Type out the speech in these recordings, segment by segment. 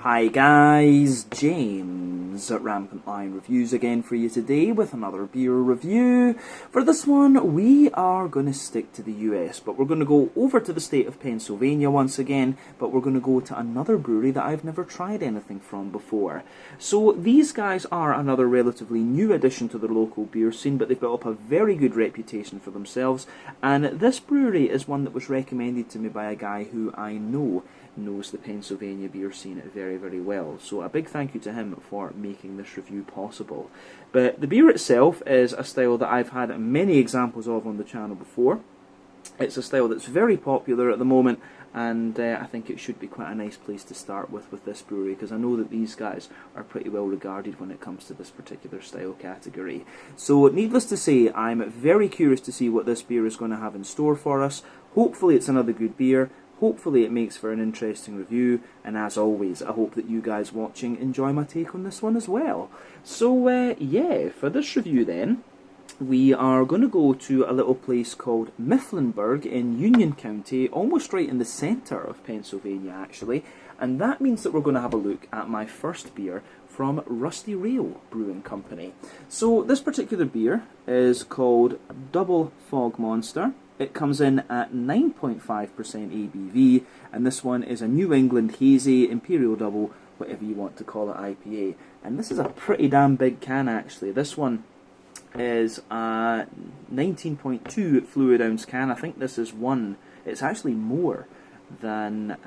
Hi guys, James at Rampant Lion Reviews again for you today with another beer review. For this one, we are going to stick to the US, but we're going to go over to the state of Pennsylvania once again, but we're going to go to another brewery that I've never tried anything from before. So these guys are another relatively new addition to the local beer scene, but they've built up a very good reputation for themselves, and this brewery is one that was recommended to me by a guy who I know knows the Pennsylvania beer scene very, very well. So a big thank you to him for making this review possible. But the beer itself is a style that I've had many examples of on the channel before. It's a style that's very popular at the moment, and I think it should be quite a nice place to start with this brewery, because I know that these guys are pretty well regarded when it comes to this particular style category. So needless to say, I'm very curious to see what this beer is going to have in store for us. Hopefully it's another good beer. Hopefully it makes for an interesting review, and as always, I hope that you guys watching enjoy my take on this one as well. So yeah, for this review then, we are going to go to a little place called Mifflinburg in Union County, almost right in the centre of Pennsylvania actually, and that means that we're going to have a look at my first beer from Rusty Rail Brewing Company. So this particular beer is called Double Fog Monster. It comes in at 9.5% ABV, and this one is a New England Hazy, Imperial Double, whatever you want to call it, IPA. And this is a pretty damn big can actually. This one is a 19.2 fluid ounce can. I think this is one, it's actually more than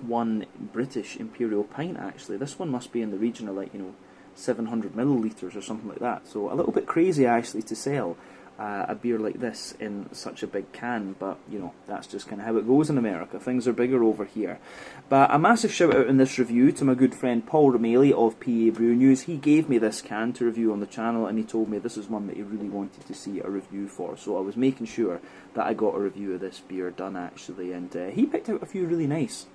one British Imperial pint actually. This one must be in the region of 700 millilitres or something like that. So a little bit crazy actually to sell a beer like this in such a big can, but that's just kind of how it goes in America. Things are bigger over here. But a massive shout out in this review to my good friend Paul Romeli of PA Brew News. He gave me this can to review on the channel, and he told me this is one that he really wanted to see a review for, so I was making sure that I got a review of this beer done actually, and he picked out a few really nice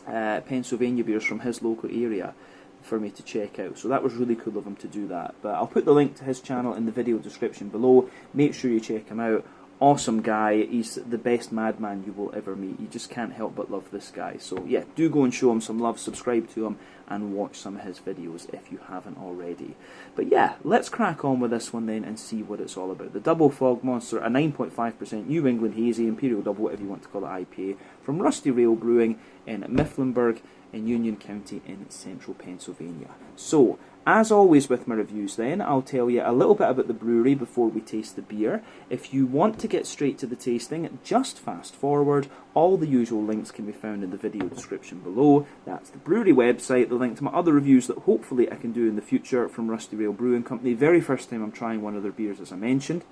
Pennsylvania beers from his local area for me to check out, so that was really cool of him to do that. But I'll put the link to his channel in the video description below. Make sure you check him out. Awesome guy. He's the best madman you will ever meet. You just can't help but love this guy. So yeah, do go and show him some love, subscribe to him, and watch some of his videos if you haven't already. But yeah, let's crack on with this one then and see what it's all about. The Double Fog Monster, a 9.5% New England Hazy, Imperial Double, whatever you want to call it, IPA, from Rusty Rail Brewing in Mifflinburg in Union County in central Pennsylvania. So, as always with my reviews then, I'll tell you a little bit about the brewery before we taste the beer. If you want to get straight to the tasting, just fast forward. All the usual links can be found in the video description below. That's the brewery website, the link to my other reviews that hopefully I can do in the future from Rusty Rail Brewing Company. Very first time I'm trying one of their beers, as I mentioned.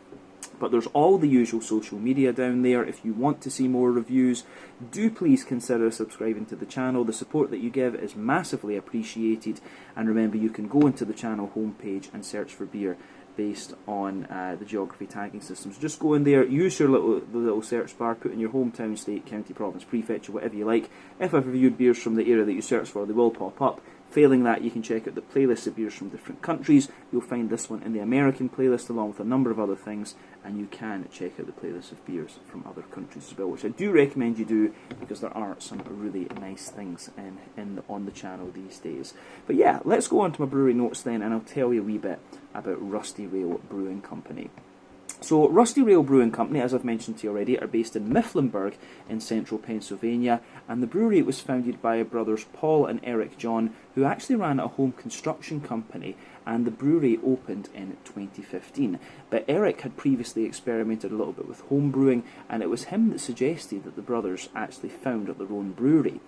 But there's all the usual social media down there. If you want to see more reviews, do please consider subscribing to the channel. The support that you give is massively appreciated. And remember, you can go into the channel homepage and search for beer based on the geography tagging systems. Just go in there, use your little search bar, put in your hometown, state, county, province, prefecture, whatever you like. If I've reviewed beers from the area that you search for, they will pop up. Failing that, you can check out the playlist of beers from different countries. You'll find this one in the American playlist along with a number of other things, and you can check out the playlist of beers from other countries as well, which I do recommend you do, because there are some really nice things on the channel these days. But yeah, let's go on to my brewery notes then, and I'll tell you a wee bit about Rusty Rail Brewing Company. So, Rusty Rail Brewing Company, as I've mentioned to you already, are based in Mifflinburg in central Pennsylvania, and the brewery was founded by brothers Paul and Eric John, who actually ran a home construction company, and the brewery opened in 2015. But Eric had previously experimented a little bit with home brewing, and it was him that suggested that the brothers actually found their own brewery.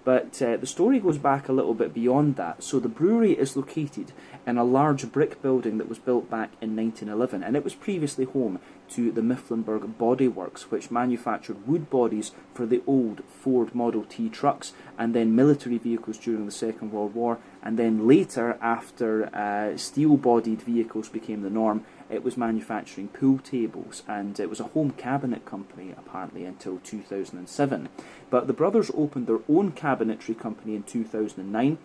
But the story goes back a little bit beyond that. So the brewery is located in a large brick building that was built back in 1911, and it was previously home to the Mifflinburg Body Works, which manufactured wood bodies for the old Ford Model T trucks, and then military vehicles during the Second World War, and then later, after steel-bodied vehicles became the norm, it was manufacturing pool tables, and it was a home cabinet company apparently until 2007. But the brothers opened their own cabinetry company in 2009,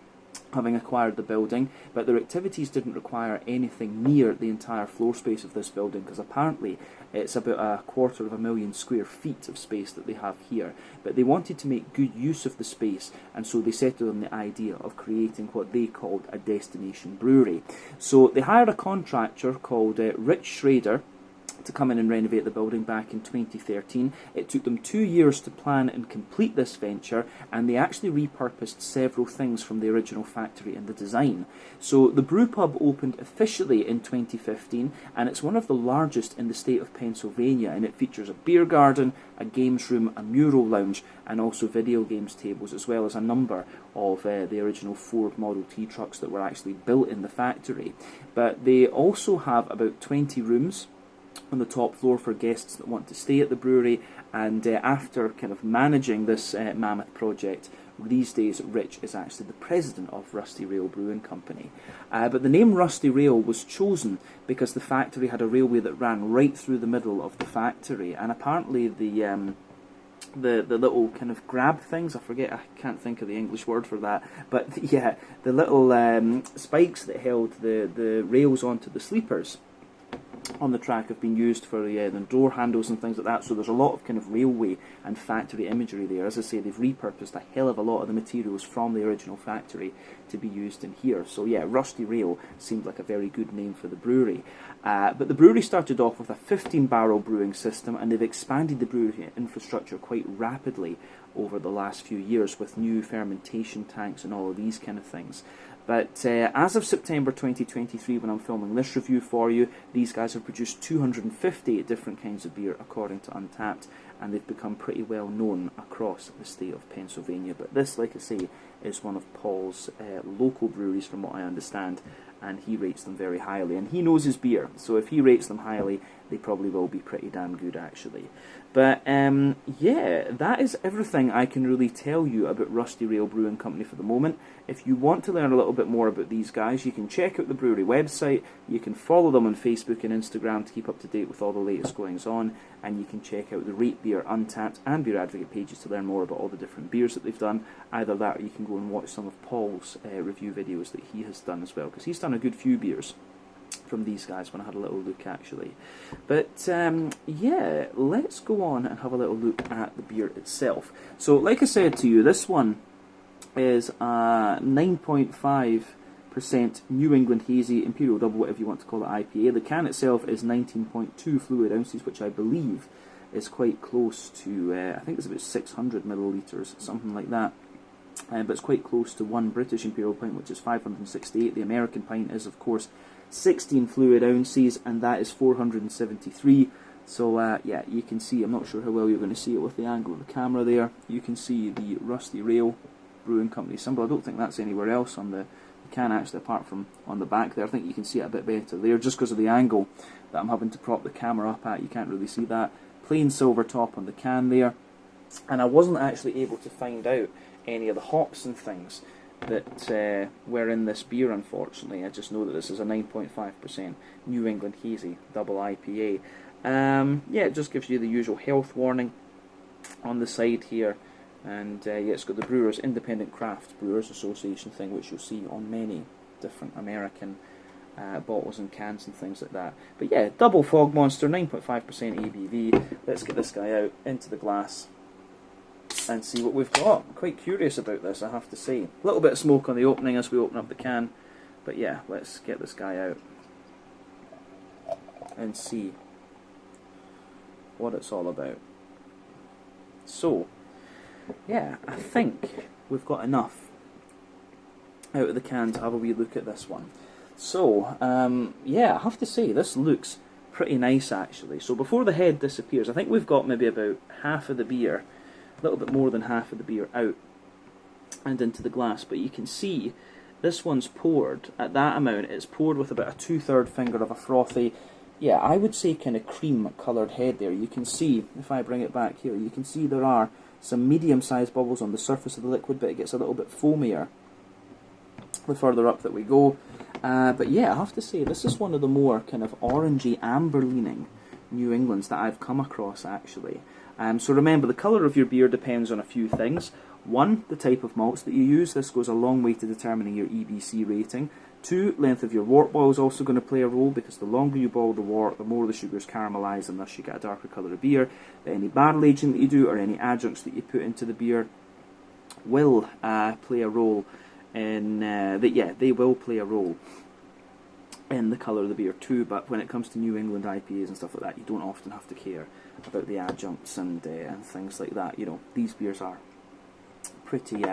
having acquired the building, but their activities didn't require anything near the entire floor space of this building, because apparently it's about 250,000 square feet of space that they have here. But they wanted to make good use of the space, and so they settled on the idea of creating what they called a destination brewery. So they hired a contractor called Rich Schrader to come in and renovate the building back in 2013. It took them 2 years to plan and complete this venture, and they actually repurposed several things from the original factory and the design. So the brew pub opened officially in 2015, and it's one of the largest in the state of Pennsylvania, and it features a beer garden, a games room, a mural lounge, and also video games tables, as well as a number of the original Ford Model T trucks that were actually built in the factory. But they also have about 20 rooms on the top floor for guests that want to stay at the brewery, and after kind of managing this mammoth project, these days Rich is actually the president of Rusty Rail Brewing Company. But the name Rusty Rail was chosen because the factory had a railway that ran right through the middle of the factory, and apparently the little kind of grab things, I can't think of the English word for that, but yeah, the little spikes that held the rails onto the sleepers on the track have been used for the door handles and things like that, so there's a lot of kind of railway and factory imagery there. As I say, they've repurposed a hell of a lot of the materials from the original factory to be used in here. So yeah, Rusty Rail seemed like a very good name for the brewery. But the brewery started off with a 15-barrel brewing system, and they've expanded the brewery infrastructure quite rapidly over the last few years with new fermentation tanks and all of these kind of things. But as of September 2023, when I'm filming this review for you, these guys have produced 250 different kinds of beer according to Untappd, and they've become pretty well known across the state of Pennsylvania. But this, like I say, is one of Paul's local breweries from what I understand, and he rates them very highly. And he knows his beer, so if he rates them highly, they probably will be pretty damn good actually. But yeah, that is everything I can really tell you about Rusty Rail Brewing Company for the moment. If you want to learn a little bit more about these guys, you can check out the brewery website, you can follow them on Facebook and Instagram to keep up to date with all the latest goings on, and you can check out the Rate Beer, Untappd and Beer Advocate pages to learn more about all the different beers that they've done. Either that, or you can go and watch some of Paul's review videos that he has done as well, because he's done a good few beers from these guys when I had a little look actually. But yeah, let's go on and have a little look at the beer itself. So like I said to you, this one is a 9.5% New England Hazy Imperial Double, whatever you want to call it, IPA. The can itself is 19.2 fluid ounces, which I believe is quite close to, I think it's about 600 millilitres, something like that. But it's quite close to one British Imperial pint, which is 568. The American pint is, of course, 16 fluid ounces, and that is 473. So yeah, you can see, I'm not sure how well you're going to see it with the angle of the camera there, you can see the Rusty Rail Brewing Company symbol. I don't think that's anywhere else on the can actually, apart from on the back there. I think you can see it a bit better there, just because of the angle that I'm having to prop the camera up at. You can't really see that. Plain silver top on the can there. And I wasn't actually able to find out any of the hops and things that were in this beer, unfortunately. I just know that this is a 9.5% New England Hazy Double IPA. Yeah, it just gives you the usual health warning on the side here. And yeah, it's got the Brewers Independent Craft Brewers Association thing, which you'll see on many different American bottles and cans and things like that. But yeah, Double Fog Monster, 9.5% ABV. Let's get this guy out into the glass and see what we've got. I'm quite curious about this, I have to say. A little bit of smoke on the opening as we open up the can, but yeah, let's get this guy out and see what it's all about. So, yeah, I think we've got enough out of the can to have a wee look at this one. So, yeah, I have to say, this looks pretty nice actually. So before the head disappears, I think we've got maybe about half of the beer, a little bit more than half of the beer out and into the glass, but you can see this one's poured at that amount. It's poured with about a 2/3 finger of a frothy, yeah, I would say kind of cream coloured head there. You can see, if I bring it back here, you can see there are some medium-sized bubbles on the surface of the liquid, but it gets a little bit foamier the further up that we go. But yeah, I have to say, this is one of the more kind of orangey, amber-leaning New Englands that I've come across, actually. So remember, the colour of your beer depends on a few things. 1, the type of malts that you use. This goes a long way to determining your EBC rating. 2, length of your wort boil is also going to play a role, because the longer you boil the wort, the more the sugars caramelise, and thus you get a darker colour of beer. But any barrel aging that you do, or any adjuncts that you put into the beer, will play a role in they will play a role in the colour of the beer too. But when it comes to New England IPAs and stuff like that, you don't often have to care about the adjuncts and things like that. You know, these beers are pretty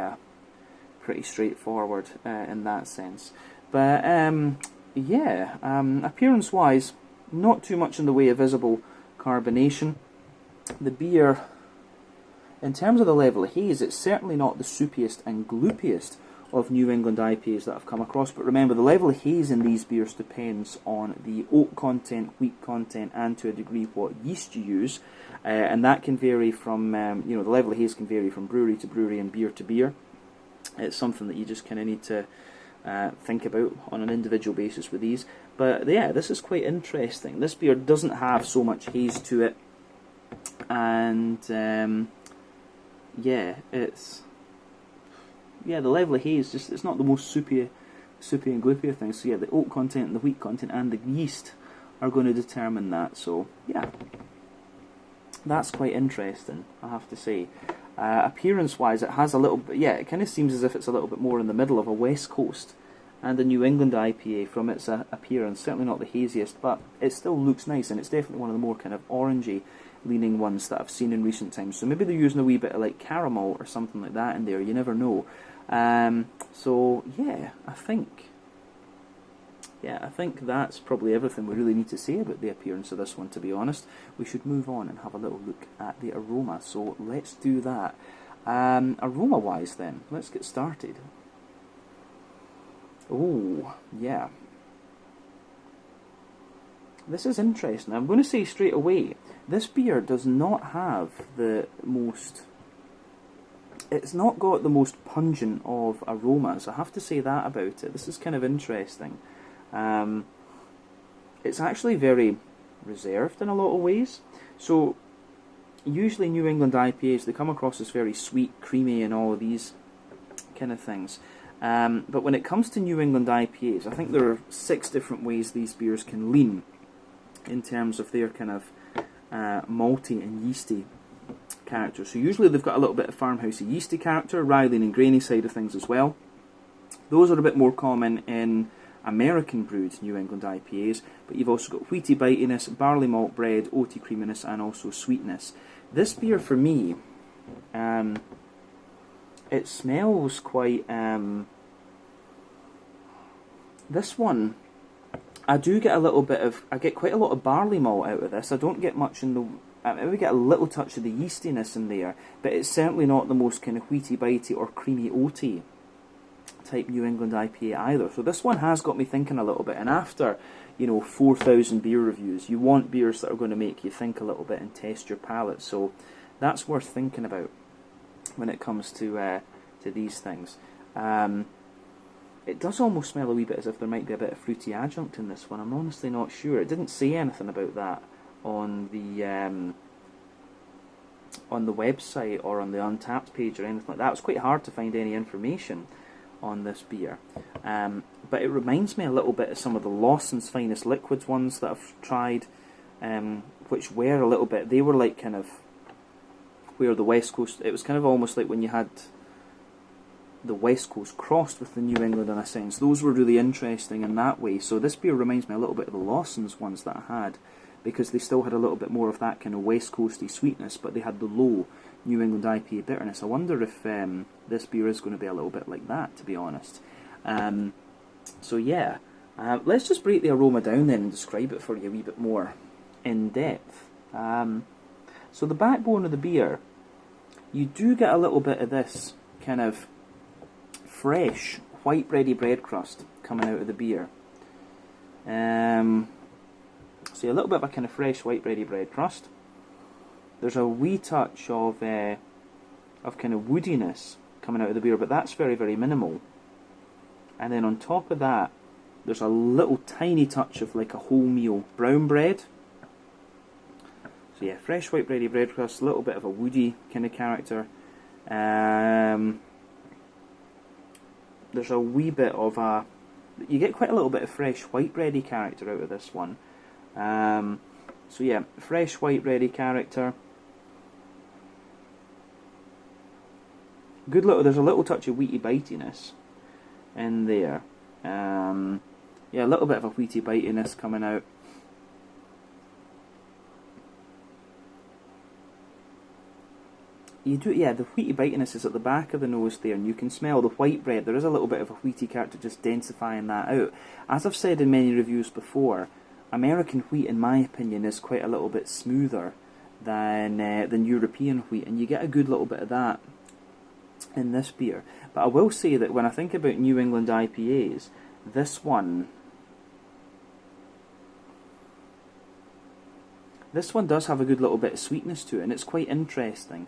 straightforward in that sense. But appearance-wise, not too much in the way of visible carbonation. The beer, in terms of the level of haze, it's certainly not the soupiest and gloopiest of New England IPAs that I've come across. But remember, the level of haze in these beers depends on the oak content, wheat content, and to a degree what yeast you use. And that can vary from, the level of haze can vary from brewery to brewery and beer to beer. It's something that you just kind of need to think about on an individual basis with these. But yeah, this is quite interesting. This beer doesn't have so much haze to it, and the level of haze, it's not the most soupy and gloopy of things. So yeah, the oak content and the wheat content and the yeast are going to determine that. So yeah, that's quite interesting, I have to say. Appearance-wise, it has a little bit, it kind of seems as if it's a little bit more in the middle of a West Coast and a New England IPA from its appearance. Certainly not the haziest, but it still looks nice, and it's definitely one of the more kind of orangey leaning ones that I've seen in recent times. So maybe they're using a wee bit of like caramel or something like that in there, you never know. So yeah, I think that's probably everything we really need to say about the appearance of this one, to be honest. We should move on and have a little look at the aroma, so let's do that. Aroma-wise then, let's get started. Oh, yeah. This is interesting. I'm going to say straight away, this beer does not have the most... It's not got the most pungent of aromas. I have to say that about it. This is kind of interesting. It's actually very reserved in a lot of ways. So usually New England IPAs, they come across as very sweet, creamy, and all of these kind of things. But when it comes to New England IPAs, I think there are 6 different ways these beers can lean in terms of their kind of malty and yeasty character. So usually they've got a little bit of farmhousey yeasty character, rye lean and grainy side of things as well. Those are a bit more common in American brewed New England IPAs, but you've also got wheaty bitiness, barley malt bread, oaty creaminess, and also sweetness. This beer for me, it smells quite... this one, I do get a little bit of... I get quite a lot of barley malt out of this. I don't get much in the... I maybe get a little touch of the yeastiness in there, but it's certainly not the most kind of wheaty bitey or creamy oaty type New England IPA either. So this one has got me thinking a little bit, and after 4,000 beer reviews, you want beers that are going to make you think a little bit and test your palate. So that's worth thinking about when it comes to these things. It does almost smell a wee bit as if there might be a bit of fruity adjunct in this one. I'm honestly not sure. It didn't say anything about that on the website or on the Untappd page or anything like that. It was quite hard to find any information on this beer, but it reminds me a little bit of some of the Lawson's Finest Liquids ones that I've tried, which were a little bit, they were like kind of where the West Coast, it was kind of almost like when you had the West Coast crossed with the New England in a sense. Those were really interesting in that way. So this beer reminds me a little bit of the Lawson's ones that I had, because they still had a little bit more of that kind of West Coasty sweetness, but they had the low New England IPA bitterness. I wonder if this beer is going to be a little bit like that, to be honest. So yeah, let's just break the aroma down then and describe it for you a wee bit more in depth. So the backbone of the beer, you do get a little bit of this kind of fresh white bready bread crust coming out of the beer. So a little bit of a kind of fresh white bready bread crust. There's a wee touch of kind of woodiness coming out of the beer, but that's very, very minimal. And then on top of that, there's a little tiny touch of like a wholemeal brown bread. So yeah, fresh white bready bread crust, a little bit of a woody kind of character. There's a wee bit of a... You get quite a little bit of fresh white bready character out of this one. So yeah, fresh white bready character. Good little... There's a little touch of wheaty bitiness in there. Yeah, a little bit of a wheaty bitiness coming out. You do, yeah, the wheaty bitiness is at the back of the nose there, and you can smell the white bread. There is a little bit of a wheaty character just densifying that out. As I've said in many reviews before, American wheat, in my opinion, is quite a little bit smoother than European wheat, and you get a good little bit of that in this beer. But I will say that when I think about New England IPAs, this one does have a good little bit of sweetness to it, and it's quite interesting.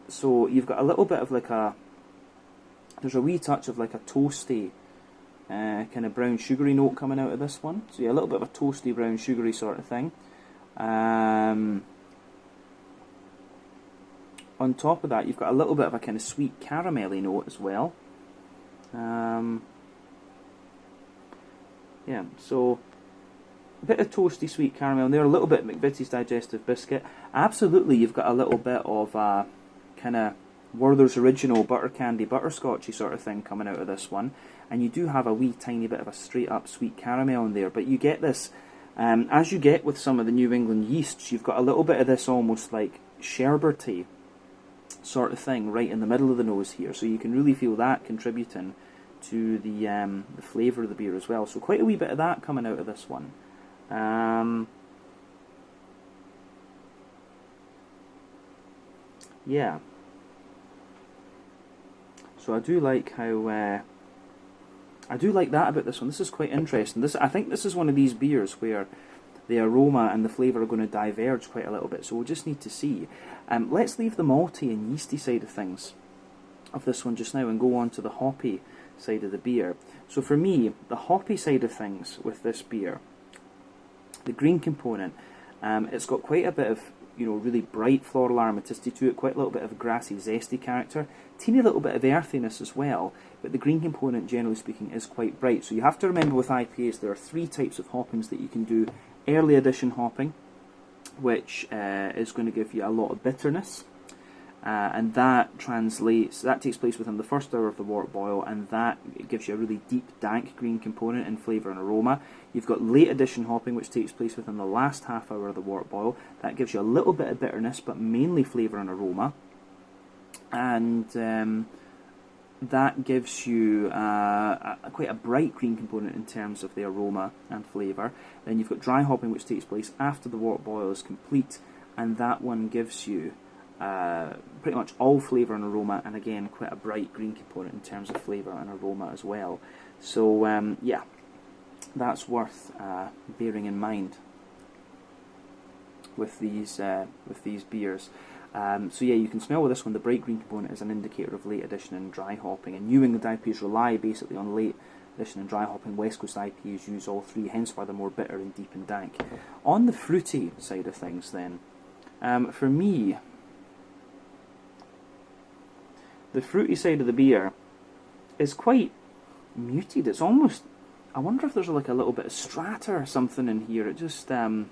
So you've got a little bit of like there's a wee touch of like a toasty kind of brown sugary note coming out of this one. So yeah, a little bit of a toasty brown sugary sort of thing. On top of that, you've got a little bit of a kind of sweet caramelly note as well. Yeah, so a bit of toasty sweet caramel in there, a little bit of McVitie's Digestive Biscuit. Absolutely, you've got a little bit of kind of Werther's Original butter candy, butterscotchy sort of thing coming out of this one. And you do have a wee tiny bit of a straight up sweet caramel in there. But you get this, as you get with some of the New England yeasts, you've got a little bit of this almost like sherbety sort of thing right in the middle of the nose here. So you can really feel that contributing to the flavour of the beer as well. So quite a wee bit of that coming out of this one. Yeah. So I do like how I do like that about this one. This is quite interesting. I think this is one of these beers where the aroma and the flavour are going to diverge quite a little bit. So we'll just need to see. Let's leave the malty and yeasty side of things of this one just now and go on to the hoppy side of the beer. So for me, the hoppy side of things with this beer, the green component, it's got quite a bit of, you know, really bright floral aromaticity to it, quite a little bit of a grassy, zesty character, teeny little bit of earthiness as well, but the green component, generally speaking, is quite bright. So you have to remember with IPAs, there are three types of hoppings that you can do. Early addition hopping, which is going to give you a lot of bitterness, and that takes place within the first hour of the wort boil, and it gives you a really deep, dank green component in flavour and aroma. You've got late addition hopping, which takes place within the last half hour of the wort boil. That gives you a little bit of bitterness, but mainly flavour and aroma. And that gives you quite a bright green component in terms of the aroma and flavour. Then you've got dry hopping, which takes place after the wort boil is complete, and that one gives you pretty much all flavour and aroma, and again quite a bright green component in terms of flavour and aroma as well. So yeah, that's worth bearing in mind with these beers. So yeah, you can smell with this one, the bright green component is an indicator of late addition and dry hopping, and New England IPAs rely basically on late addition and dry hopping. West Coast IPAs use all three, hence why they're more bitter and deep and dank. On the fruity side of things then, for me, the fruity side of the beer is quite muted. It's almost, I wonder if there's like a little bit of strata or something in here. It just, the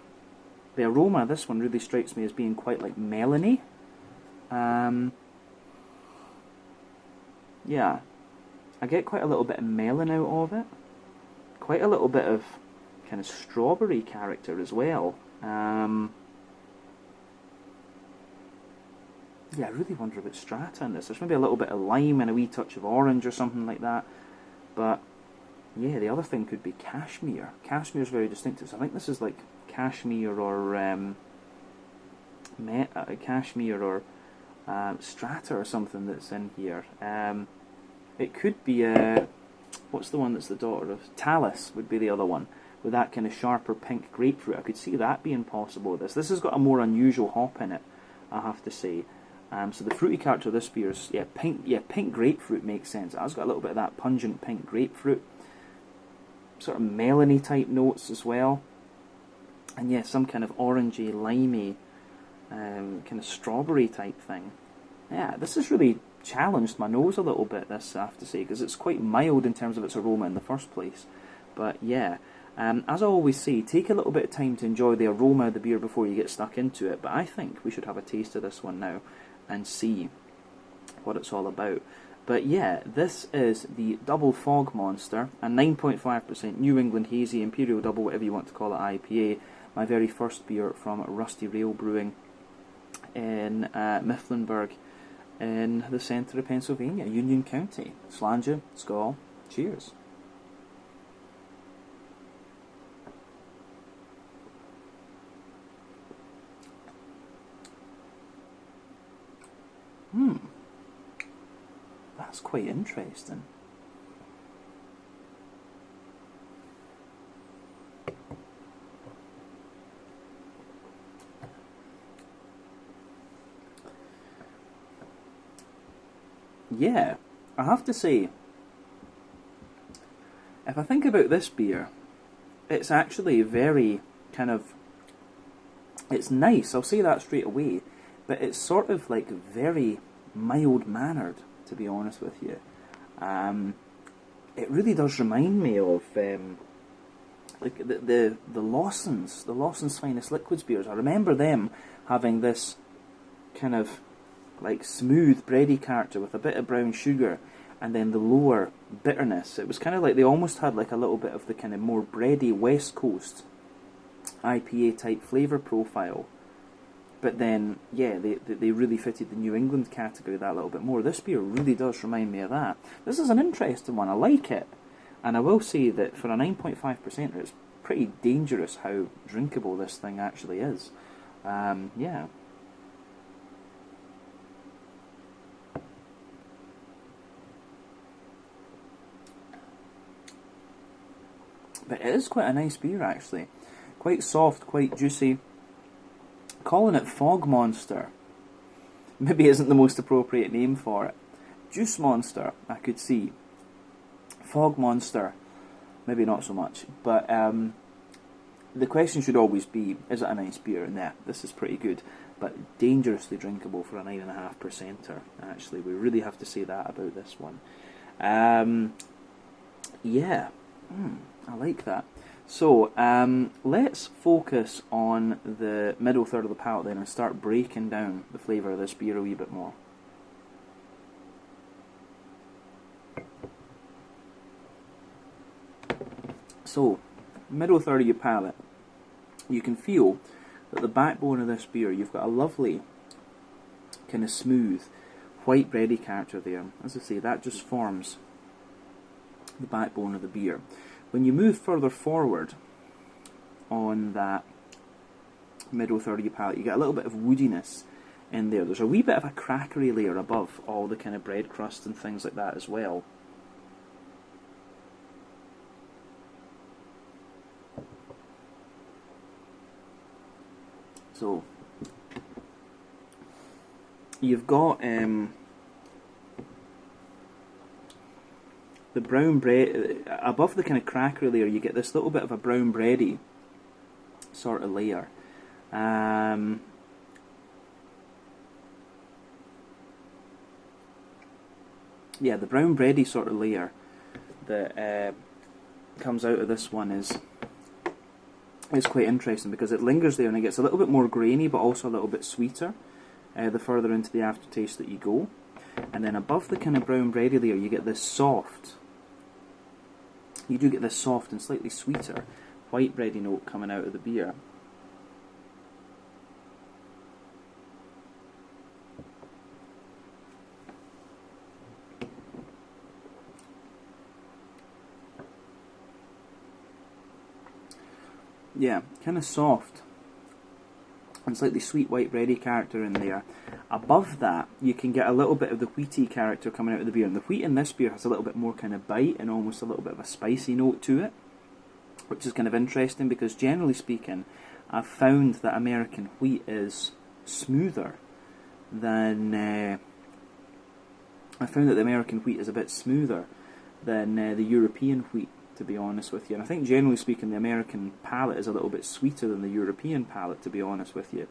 aroma of this one really strikes me as being quite like melony. Yeah, I get quite a little bit of melon out of it. Quite a little bit of kind of strawberry character as well. Yeah, I really wonder about strata in this. There's maybe a little bit of lime and a wee touch of orange or something like that. But yeah, the other thing could be cashmere. Cashmere is very distinctive. So I think this is like cashmere or cashmere or strata or something that's in here. It could be what's the one that's the daughter of Talus would be the other one, with that kind of sharper pink grapefruit. I could see that being possible with this. This has got a more unusual hop in it, I have to say. So the fruity character of this beer is pink grapefruit makes sense. It has got a little bit of that pungent pink grapefruit, sort of melony type notes as well, and yeah, some kind of orangey, limey, kind of strawberry type thing Yeah, this has really challenged my nose a little bit, this, I have to say, because it's quite mild in terms of its aroma in the first place. But yeah, as I always say, take a little bit of time to enjoy the aroma of the beer before you get stuck into it. But I think we should have a taste of this one now and see what it's all about. But yeah, this is the Double Fog Monster, a 9.5% New England Hazy Imperial Double, whatever you want to call it, IPA. My very first beer from Rusty Rail Brewing in Mifflinburg in the centre of Pennsylvania, Union County. Slàinte, skål, cheers. That's quite interesting. Yeah, I have to say, if I think about this beer, it's actually very kind of, it's nice, I'll say that straight away, but it's sort of like very mild-mannered, to be honest with you. It really does remind me of like the Lawson's Finest Liquids beers. I remember them having this kind of like smooth bready character with a bit of brown sugar, and then the lower bitterness. It was kind of like they almost had like a little bit of the kind of more bready West Coast IPA type flavour profile. But then, yeah, they really fitted the New England category that little bit more. This beer really does remind me of that. This is an interesting one. I like it. And I will say that for a 9.5%, it's pretty dangerous how drinkable this thing actually is. Yeah. But it is quite a nice beer, actually. Quite soft, quite juicy. Calling it Fog Monster maybe isn't the most appropriate name for it. Juice Monster, I could see. Fog Monster, maybe not so much. But the question should always be, is it a nice beer? And yeah, this is pretty good. But dangerously drinkable for a 9.5%er. Actually, we really have to say that about this one. Yeah. I like that. So, let's focus on the middle third of the palate then and start breaking down the flavour of this beer a wee bit more. So, middle third of your palate, you can feel that the backbone of this beer, you've got a lovely, kind of smooth, white bready character there. As I say, that just forms the backbone of the beer. When you move further forward on that middle third of your palate, you get a little bit of woodiness in there. There's a wee bit of a crackery layer above all the kind of bread crust and things like that as well. So, you've got the brown bread, above the kind of crackery layer, you get this little bit of a brown bready sort of layer. Yeah, the brown bready sort of layer that comes out of this one is quite interesting because it lingers there and it gets a little bit more grainy but also a little bit sweeter the further into the aftertaste that you go. And then above the kind of brown bready layer you get this soft, you do get this soft and slightly sweeter white bready note coming out of the beer. Yeah, kind of soft and slightly sweet white bready character in there. Above that, you can get a little bit of the wheaty character coming out of the beer. And the wheat in this beer has a little bit more kind of bite and almost a little bit of a spicy note to it, which is kind of interesting because generally speaking, I've found that American wheat is smoother than... I found that the American wheat is a bit smoother than the European wheat, to be honest with you. And I think generally speaking the American palate is a little bit sweeter than the European palate, to be honest with you.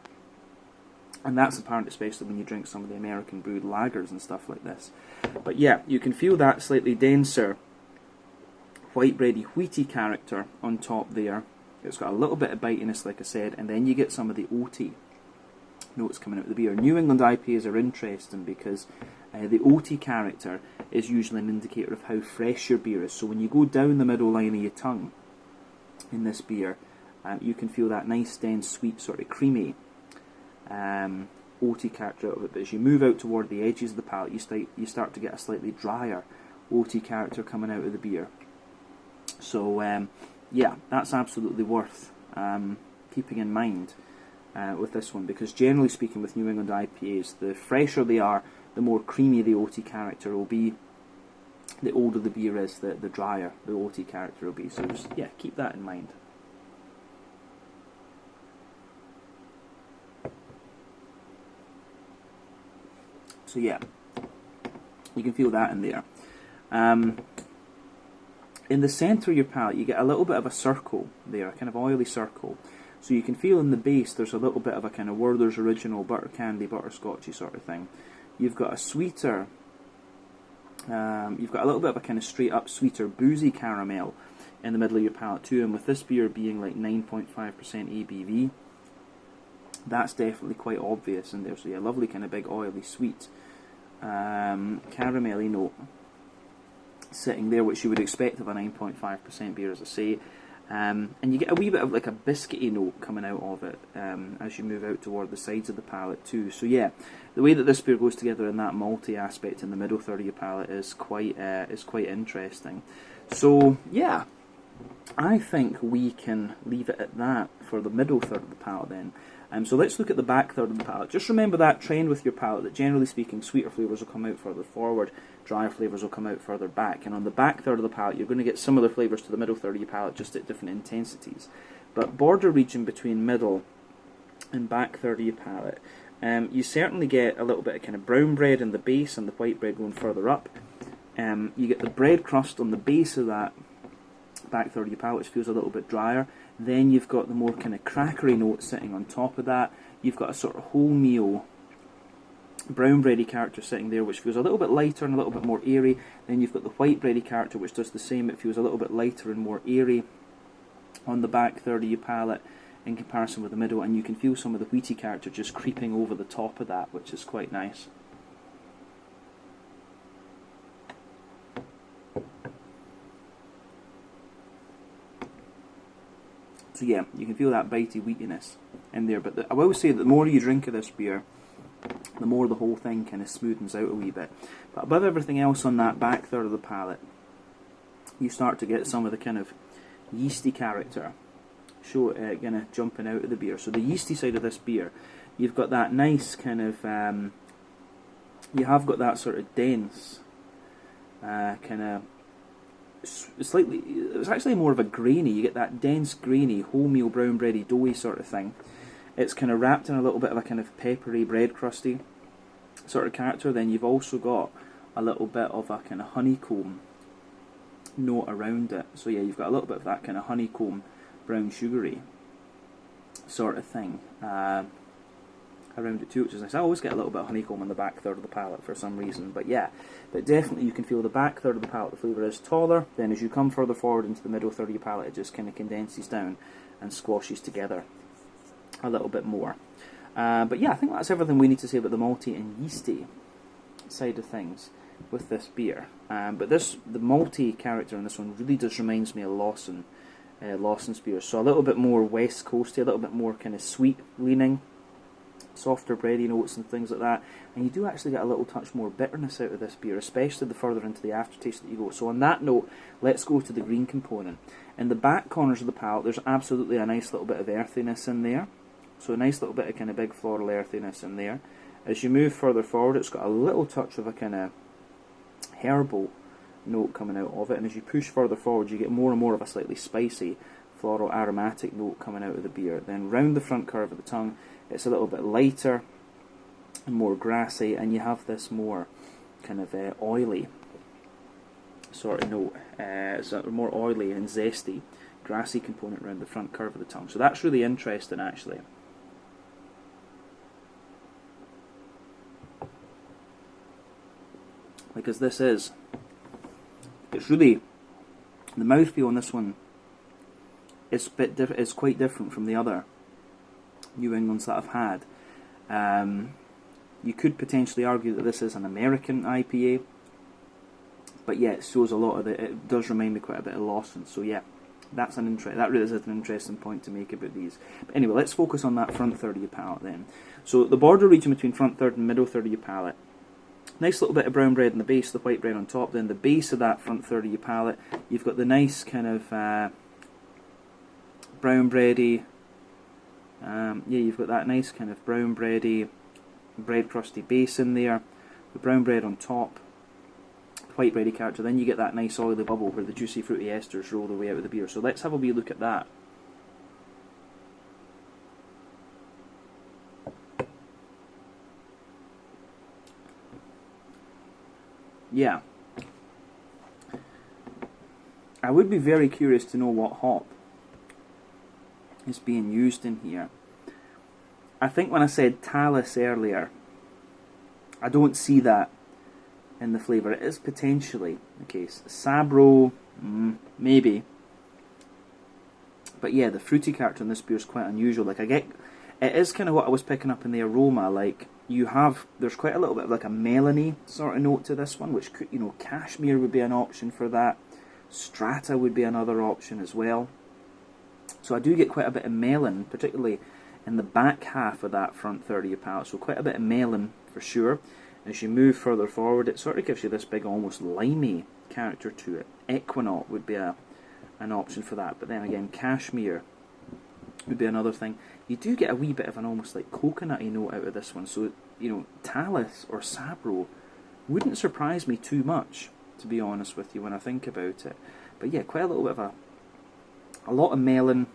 And that's apparent especially when you drink some of the American brewed lagers and stuff like this. But yeah, you can feel that slightly denser, white bready, wheaty character on top there. It's got a little bit of bitiness, like I said, and then you get some of the oaty notes coming out of the beer. New England IPAs are interesting because the oaty character is usually an indicator of how fresh your beer is. So when you go down the middle line of your tongue in this beer, you can feel that nice, dense, sweet, sort of creamy oaty character out of it. But as you move out toward the edges of the palate, you start to get a slightly drier oaty character coming out of the beer. So yeah, that's absolutely worth keeping in mind with this one, because generally speaking with New England IPAs, the fresher they are, the more creamy the oaty character will be. The older the beer is, the drier the oaty character will be. So just, yeah, keep that in mind. So yeah, you can feel that in there. In the centre of your palate, you get a little bit of a circle there, a kind of oily circle. So you can feel in the base there's a little bit of a kind of Werther's Original butter candy, butterscotchy sort of thing. You've got a sweeter, you've got a little bit of a kind of straight up sweeter boozy caramel in the middle of your palate too. And with this beer being like 9.5% ABV, that's definitely quite obvious in there. So yeah, lovely kind of big oily sweet caramelly note sitting there, which you would expect of a 9.5% beer, as I say. And you get a wee bit of like a biscuity note coming out of it as you move out toward the sides of the palate too. So yeah, the way that this beer goes together in that malty aspect in the middle third of your palate is quite interesting. So yeah, I think we can leave it at that for the middle third of the palate then. So let's look at the back third of the palate. Just remember that trend with your palate, that generally speaking, sweeter flavours will come out further forward, drier flavours will come out further back. And on the back third of the palate, you're going to get similar flavours to the middle third of your palate, just at different intensities. But border region between middle and back third of your palate, you certainly get a little bit of kind of brown bread in the base and the white bread going further up. You get the bread crust on the base of that back third of your palate, which feels a little bit drier. Then you've got the more kind of crackery note sitting on top of that. You've got a sort of wholemeal brown bready character sitting there, which feels a little bit lighter and a little bit more airy. Then you've got the white bready character, which does the same. It feels a little bit lighter and more airy on the back third of your palate in comparison with the middle. And you can feel some of the wheaty character just creeping over the top of that, which is quite nice. So yeah, you can feel that bitey wheatiness in there. But I will say that the more you drink of this beer, the more the whole thing kind of smoothens out a wee bit. But above everything else on that back third of the palate, you start to get some of the kind of yeasty character kind of jumping out of the beer. So the yeasty side of this beer, you've got that nice kind of, you have got that sort of dense, kind of, it's actually more of a grainy. You get that dense, grainy, wholemeal, brown bready, doughy sort of thing. It's kind of wrapped in a little bit of a kind of peppery, bread crusty sort of character. Then you've also got a little bit of a kind of honeycomb note around it. So yeah, you've got a little bit of that kind of honeycomb, brown sugary sort of thing around it too, which is nice. I always get a little bit of honeycomb on the back third of the palate for some reason, but yeah, but definitely you can feel the back third of the palate, the flavour is taller. Then as you come further forward into the middle third of your palate, it just kind of condenses down and squashes together a little bit more. But yeah, I think that's everything we need to say about the malty and yeasty side of things with this beer. But the malty character in this one really just reminds me of Lawson's beer. So a little bit more West Coasty, a little bit more kind of sweet leaning, softer bready notes and things like that. And you do actually get a little touch more bitterness out of this beer, especially the further into the aftertaste that you go. So on that note, let's go to the green component. In the back corners of the palate, there's absolutely a nice little bit of earthiness in there. So a nice little bit of kind of big floral earthiness in there. As you move further forward, it's got a little touch of a kind of herbal note coming out of it. And as you push further forward, you get more and more of a slightly spicy, floral aromatic note coming out of the beer. Then round the front curve of the tongue, it's a little bit lighter and more grassy, and you have this more kind of oily sort of note. It's a more oily and zesty, grassy component around the front curve of the tongue. So that's really interesting, actually. because this is, it's really, the mouthfeel on this one is quite different from the other New Englands that I've had. You could potentially argue that this is an American IPA, but yeah, it shows a lot of it does remind me quite a bit of Lawson. So yeah, that really is an interesting point to make about these. But anyway, let's focus on that front third of your palate then. So the border region between front third and middle third of your palate. Nice little bit of brown bread in the base, the white bread on top. Then the base of that front third of your palate, you've got the nice kind of brown bready. Yeah, you've got that nice kind of brown bready, bread crusty base in there. The brown bread on top, white bready character. Then you get that nice oily bubble where the juicy fruity esters roll their way out of the beer. So let's have a wee look at that. Yeah, I would be very curious to know what hop is being used in here. I think when I said talus earlier, I don't see that in the flavour. It is potentially the case. Sabro, maybe. But yeah, the fruity character in this beer is quite unusual. Like it is kind of what I was picking up in the aroma. Like there's quite a little bit of like a melony sort of note to this one, which could, Cashmere would be an option for that. Strata would be another option as well. So I do get quite a bit of melon, particularly in the back half of that front third of your palate. So quite a bit of melon for sure. As you move further forward, it sort of gives you this big, almost limey character to it. Equinault would be an option for that. But then again, Cashmere would be another thing. You do get a wee bit of an almost like coconutty note out of this one. So, Talus or Sabro wouldn't surprise me too much, to be honest with you, when I think about it. But yeah, quite a little bit of a lot of melon,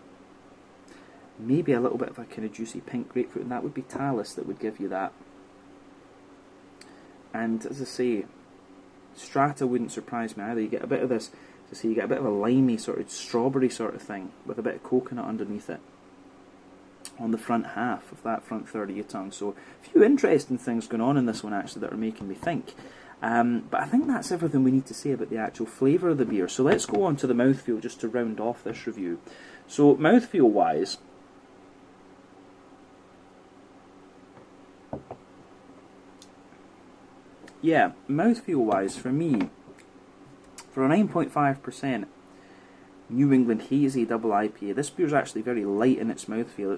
maybe a little bit of a kind of juicy pink grapefruit, and that would be Talus that would give you that. And as I say, Strata wouldn't surprise me either. You get a bit of this, you get a bit of a limey sort of strawberry sort of thing with a bit of coconut underneath it on the front half of that front third of your tongue. So a few interesting things going on in this one actually that are making me think. But I think that's everything we need to say about the actual flavour of the beer. So let's go on to the mouthfeel just to round off this review. So mouthfeel wise, yeah, mouthfeel wise for me, for a 9.5% New England Hazy Double IPA, this beer is actually very light in its mouthfeel.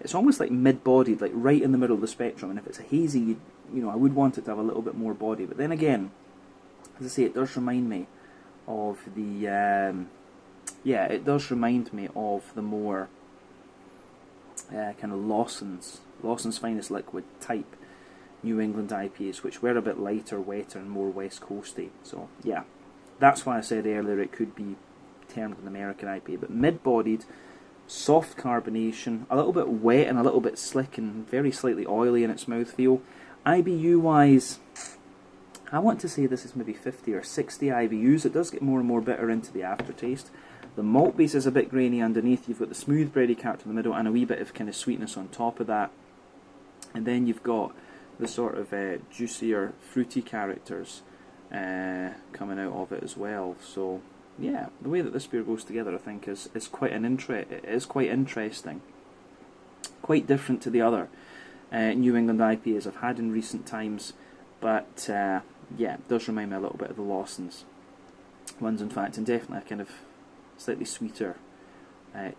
It's almost like mid-bodied, like right in the middle of the spectrum. And if it's a hazy, I would want it to have a little bit more body. But then again, as I say, it does remind me of the, it does remind me of the more kind of Lawson's Finest Liquid type New England IPAs, which were a bit lighter, wetter, and more West Coasty. So yeah, that's why I said earlier it could be termed an American IPA. But mid-bodied, soft carbonation, a little bit wet and a little bit slick and very slightly oily in its mouthfeel. IBU-wise, I want to say this is maybe 50 or 60 IBUs. It does get more and more bitter into the aftertaste. The malt base is a bit grainy underneath. You've got the smooth bready character in the middle and a wee bit of kind of sweetness on top of that. And then you've got the sort of juicier, fruity characters coming out of it as well. So yeah, the way that this beer goes together, I think, is quite interesting, quite different to the other New England IPAs I've had in recent times. But yeah, it does remind me a little bit of the Lawson's ones, in fact, and definitely a kind of slightly sweeter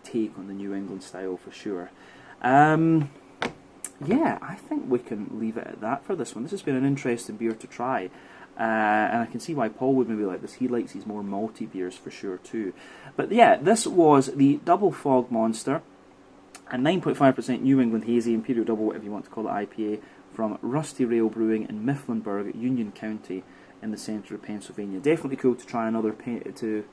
take on the New England style for sure. Yeah, I think we can leave it at that for this one. This has been an interesting beer to try. And I can see why Paul would maybe like this. He likes these more malty beers for sure too. But yeah, this was the Double Fog Monster, a 9.5% New England Hazy Imperial Double, whatever you want to call it, IPA from Rusty Rail Brewing in Mifflinburg, Union County in the centre of Pennsylvania. Definitely cool to try to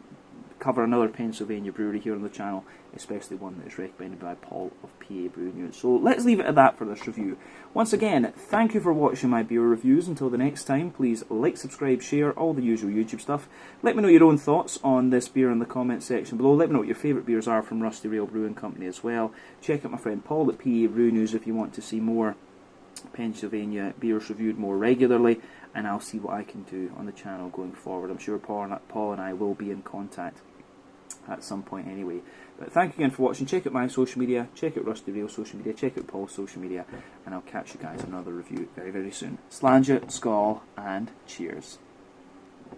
cover another Pennsylvania brewery here on the channel, especially one that is recommended by Paul of PA Brewing Unit. So let's leave it at that for this review. Once again, thank you for watching my beer reviews. Until the next time, please like, subscribe, share, all the usual YouTube stuff. Let me know your own thoughts on this beer in the comments section below. Let me know what your favourite beers are from Rusty Rail Brewing Company as well. Check out my friend Paul at PA Brew News if you want to see more Pennsylvania beers reviewed more regularly, and I'll see what I can do on the channel going forward. I'm sure Paul and I will be in contact at some point anyway. But thank you again for watching. Check out my social media, check out Rusty Real social media, check out Paul's social media, and I'll catch you guys in another review very, very soon. Slàinte, skål, and cheers.